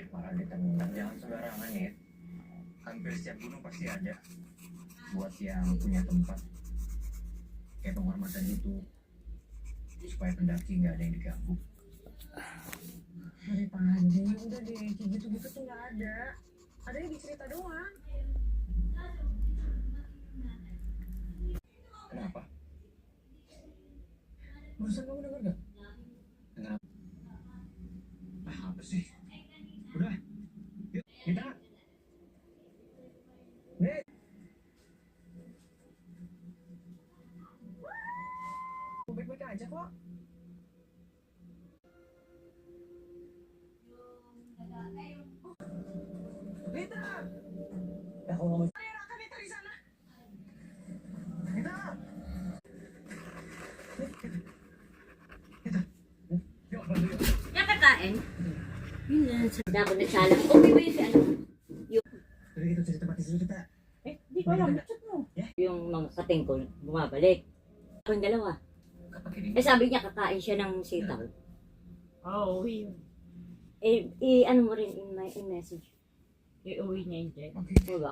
Para ditemukan jangan sembarangan ya. Hampir setiap gunung pasti ada. Buat yang punya tempat kayak penghormatan itu, supaya pendaki nggak ada yang diganggu. Dari tadi udah deh, kayak gitu-gitu tuh nggak ada. Adanya di cerita doang. Kenapa? Barusan kamu denger gak? Dengar apa sih? Udah, yuk kita. Nih. Baik-baik aja kok. Rita! Aku ngomong. Ayo, kan Rita di sana. Rita! Rita! Yuk, bantu yuk. Nakakain? Yun na, dapat nagsalang. Okay ba yun si ano? Tadi kita cerita mati dulu kita. Di ko alam, chat mo. Yung mga katingkol, bumabalik. Yung dalawa. Kapag hindi Eh sabi niya kakain siya ng sitaw. Oo, uwi yun. Eh, ano mo rin in message. Iuwi niya yun dyan. okay. Diba?